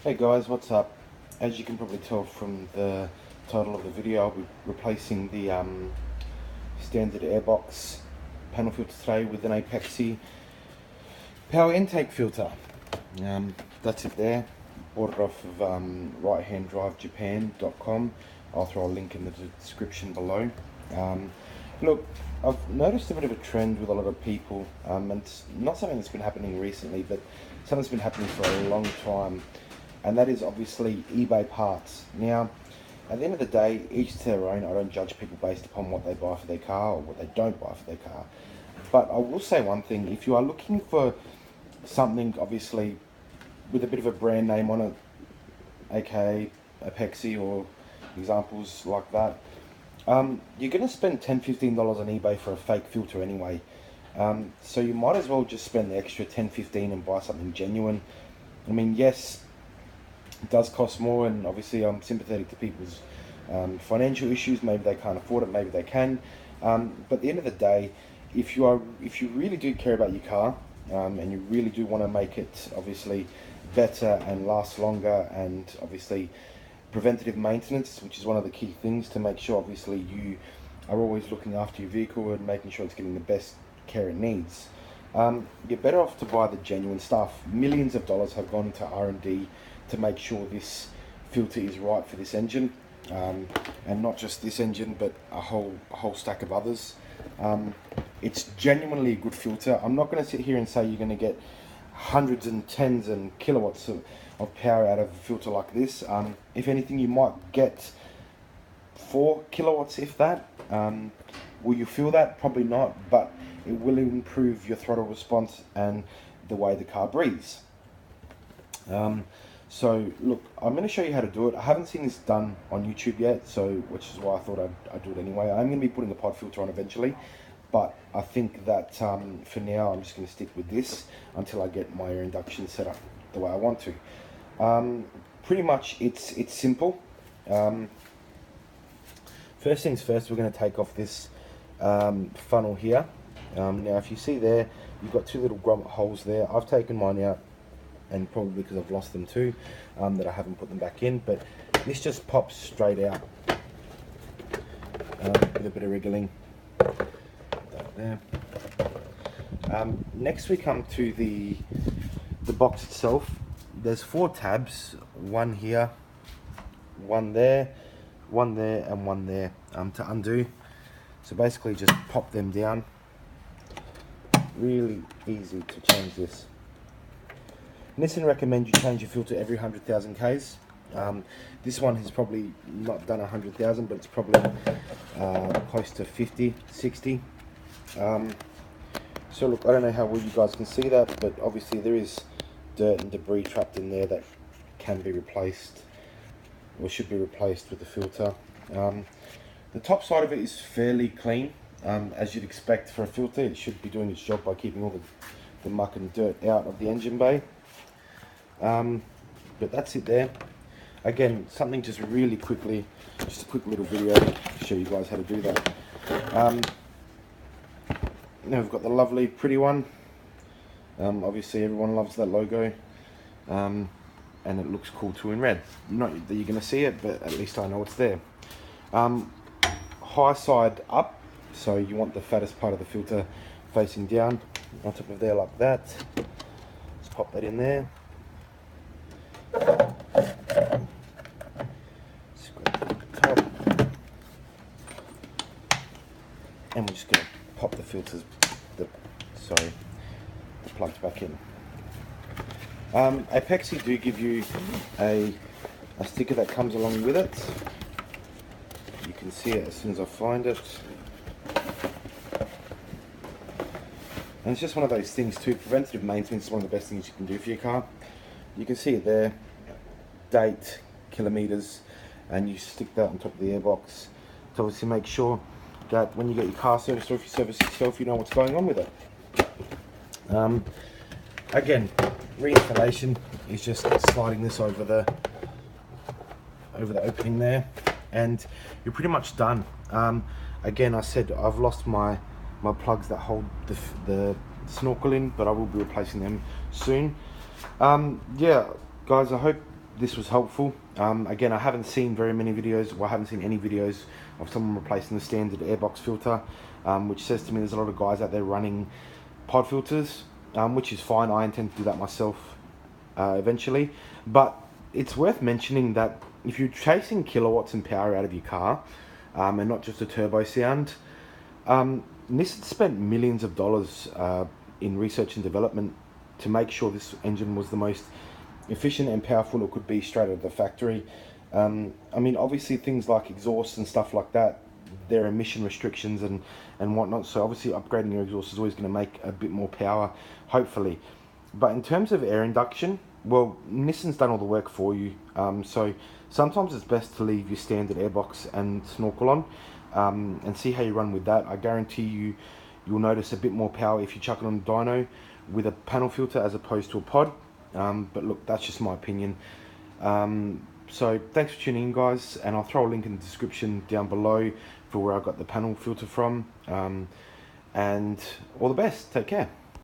Hey guys, what's up? As you can probably tell from the title of the video, I'll be replacing the standard airbox panel filter today with an Apexi power intake filter. That's it there. Bought it off of righthanddrivejapan.com. I'll throw a link in the description below. Look, I've noticed a bit of a trend with a lot of people, and it's not something that's been happening recently, but something that's been happening for a long time, and that is obviously eBay parts. Now, at the end of the day, each to their own. I don't judge people based upon what they buy for their car or what they don't buy for their car. But I will say one thing: if you are looking for something, obviously, with a bit of a brand name on it, aka Apexi or examples like that, you're going to spend $10–15 on eBay for a fake filter anyway. So you might as well just spend the extra $10–15 and buy something genuine. I mean, yes, it does cost more, and obviously I'm sympathetic to people's financial issues. Maybe they can't afford it, maybe they can. But at the end of the day, if you really do care about your car, and you really do want to make it obviously better and last longer, and obviously preventative maintenance, which is one of the key things to make sure obviously you are always looking after your vehicle and making sure it's getting the best care it needs, you're better off to buy the genuine stuff. Millions of dollars have gone into R&D to make sure this filter is right for this engine, and not just this engine but a whole stack of others. It's genuinely a good filter. I'm not going to sit here and say you're going to get hundreds and tens and kilowatts of power out of a filter like this. If anything, you might get 4 kilowatts, if that. Will you feel that? Probably not, but it will improve your throttle response and the way the car breathes. So look, I'm going to show you how to do it. I haven't seen this done on YouTube yet, so which is why I thought I'd do it anyway. I'm going to be putting a pod filter on eventually, but I think that for now I'm just going to stick with this until I get my induction set up the way I want to. Pretty much it's simple. First things first, we're going to take off this funnel here. Now if you see there, you've got 2 little grommet holes there. I've taken mine out, and probably because I've lost them too, that I haven't put them back in, but this just pops straight out with a bit of wriggling. There. Next we come to the box itself. There's 4 tabs, one here, one there, and one there, to undo. So basically just pop them down. Really easy to change this. Nissan recommend you change your filter every 100,000 Ks. This one has probably not done 100,000, but it's probably close to 50, 60. So look, I don't know how well you guys can see that, but obviously there is dirt and debris trapped in there that can be replaced, or should be replaced with the filter. The top side of it is fairly clean, as you'd expect for a filter. It should be doing its job by keeping all the muck and dirt out of the engine bay. But that's it there. Again, something just really quickly, just a quick little video to show you guys how to do that. Now we've got the lovely pretty one. Obviously everyone loves that logo, and it looks cool too in red. Not that you're going to see it, but at least I know it's there. High side up, so you want the fattest part of the filter facing down on top of there like that. Let's pop that in there. Scrape the top, and we're just going to pop the filters, the plugs back in. Apexi do give you a sticker that comes along with it. You can see it as soon as I find it. And it's just one of those things too. Preventative maintenance is one of the best things you can do for your car. You can see it there, date, kilometers, and you stick that on top of the airbox to obviously make sure that when you get your car serviced, or if you service yourself, you know what's going on with it. Again, reinstallation is just sliding this over the opening there, and you're pretty much done. Again, I said I've lost my plugs that hold the snorkel in, but I will be replacing them soon. Yeah, guys, I hope this was helpful. Again, I haven't seen very many videos, well, I haven't seen any videos of someone replacing the standard airbox filter, which says to me there's a lot of guys out there running pod filters, which is fine. I intend to do that myself eventually, but it's worth mentioning that if you're chasing kilowatts and power out of your car, and not just a turbo sound, Nissan spent millions of dollars in research and development to make sure this engine was the most efficient and powerful it could be straight out of the factory. I mean, obviously things like exhaust and stuff like that, there are emission restrictions and whatnot, so obviously upgrading your exhaust is always going to make a bit more power, hopefully. But in terms of air induction, well, Nissan's done all the work for you, so sometimes it's best to leave your standard airbox and snorkel on, and see how you run with that. I guarantee you'll notice a bit more power if you chuck it on a dyno with a panel filter as opposed to a pod. But look, that's just my opinion. So thanks for tuning in, guys, and I'll throw a link in the description down below for where I got the panel filter from, and all the best. Take care.